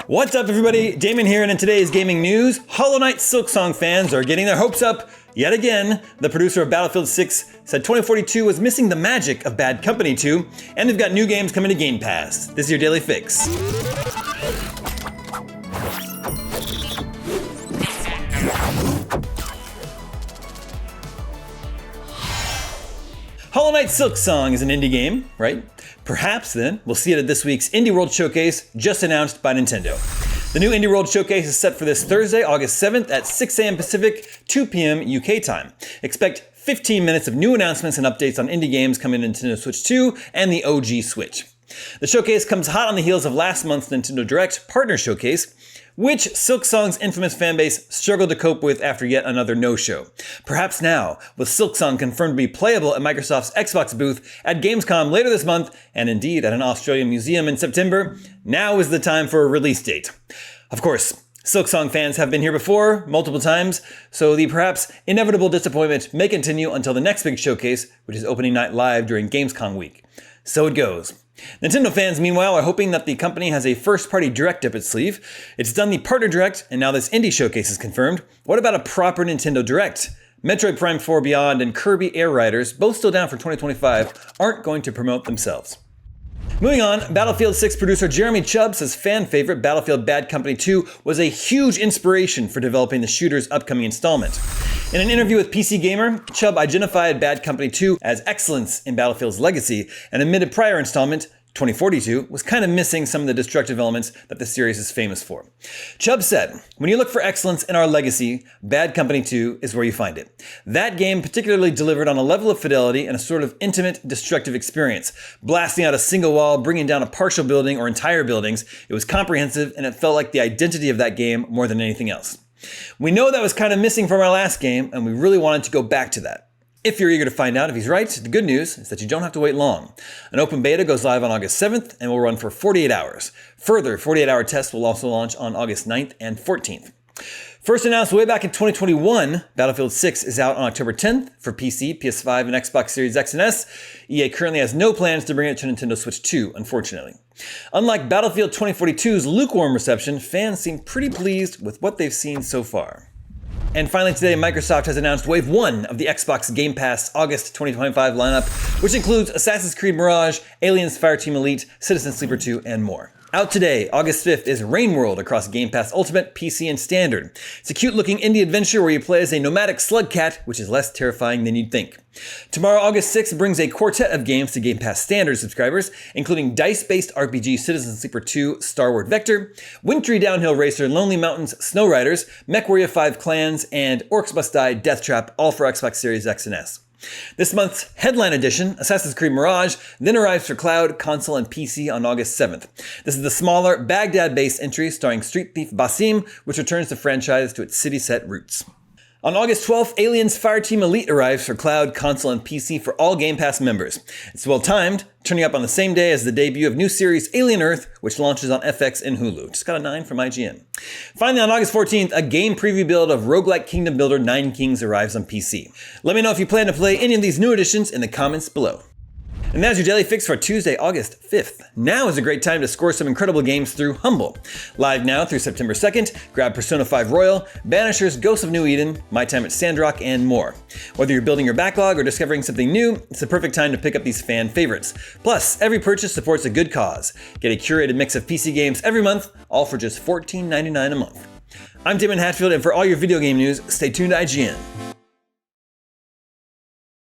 What's up everybody, Damon here, and in today's gaming news, Hollow Knight Silksong fans are getting their hopes up yet again. The producer of Battlefield 6 said 2042 was missing the magic of Bad Company 2, and they've got new games coming to Game Pass. This is your Daily Fix. Hollow Knight Silksong is an indie game, right? Perhaps then, we'll see it at this week's Indie World Showcase, just announced by Nintendo. The new Indie World Showcase is set for this Thursday, August 7th at 6 a.m. Pacific, 2 p.m. UK time. Expect 15 minutes of new announcements and updates on indie games coming to Nintendo Switch 2 and the OG Switch. The showcase comes hot on the heels of last month's Nintendo Direct Partner Showcase, which Silksong's infamous fanbase struggled to cope with after yet another no-show. Perhaps now, with Silksong confirmed to be playable at Microsoft's Xbox booth at Gamescom later this month, and indeed at an Australian museum in September, now is the time for a release date. Of course, Silksong fans have been here before, multiple times, so the perhaps inevitable disappointment may continue until the next big showcase, which is opening night live during Gamescom week. So it goes. Nintendo fans, meanwhile, are hoping that the company has a first-party direct up its sleeve. It's done the Partner Direct, and now this indie showcase is confirmed. What about a proper Nintendo Direct? Metroid Prime 4 Beyond and Kirby Air Riders, both still down for 2025, aren't going to promote themselves. Moving on, Battlefield 6 producer Jeremy Chubb says fan favorite Battlefield Bad Company 2 was a huge inspiration for developing the shooter's upcoming installment. In an interview with PC Gamer, Chubb identified Bad Company 2 as excellence in Battlefield's legacy and admitted prior installment, 2042, was kind of missing some of the destructive elements that the series is famous for. Chubb said, "When you look for excellence in our legacy, Bad Company 2 is where you find it. That game particularly delivered on a level of fidelity and a sort of intimate, destructive experience. Blasting out a single wall, bringing down a partial building or entire buildings, it was comprehensive and it felt like the identity of that game more than anything else. We know that was kind of missing from our last game, and we really wanted to go back to that." If you're eager to find out if he's right, the good news is that you don't have to wait long. An open beta goes live on August 7th and will run for 48 hours. Further 48-hour tests will also launch on August 9th and 14th. First announced way back in 2021, Battlefield 6 is out on October 10th for PC, PS5, and Xbox Series X and S. EA currently has no plans to bring it to Nintendo Switch 2, unfortunately. Unlike Battlefield 2042's lukewarm reception, fans seem pretty pleased with what they've seen so far. And finally today, Microsoft has announced Wave 1 of the Xbox Game Pass August 2025 lineup, which includes Assassin's Creed Mirage, Aliens Fireteam Elite, Citizen Sleeper 2, and more. Out today, August 5th, is Rain World across Game Pass Ultimate, PC, and Standard. It's a cute-looking indie adventure where you play as a nomadic slug cat, which is less terrifying than you'd think. Tomorrow, August 6th, brings a quartet of games to Game Pass Standard subscribers, including dice-based RPG Citizen Sleeper 2 Starward Vector, Wintry Downhill Racer Lonely Mountains Snow Riders, MechWarrior 5 Clans, and Orcs Must Die Death Trap, all for Xbox Series X and S. This month's headline edition, Assassin's Creed Mirage, then arrives for cloud, console, and PC on August 7th. This is the smaller, Baghdad-based entry starring street thief Basim, which returns the franchise to its city-set roots. On August 12th, Aliens Fireteam Elite arrives for cloud, console, and PC for all Game Pass members. It's well-timed, turning up on the same day as the debut of new series Alien Earth, which launches on FX and Hulu. Just got a 9 from IGN. Finally, on August 14th, a game preview build of roguelike kingdom builder Nine Kings arrives on PC. Let me know if you plan to play any of these new additions in the comments below. And that's your Daily Fix for Tuesday, August 5th. Now is a great time to score some incredible games through Humble. Live now through September 2nd, grab Persona 5 Royal, Banishers, Ghosts of New Eden, My Time at Sandrock, and more. Whether you're building your backlog or discovering something new, it's the perfect time to pick up these fan favorites. Plus, every purchase supports a good cause. Get a curated mix of PC games every month, all for just $14.99 a month. I'm Damon Hatfield, and for all your video game news, stay tuned to IGN.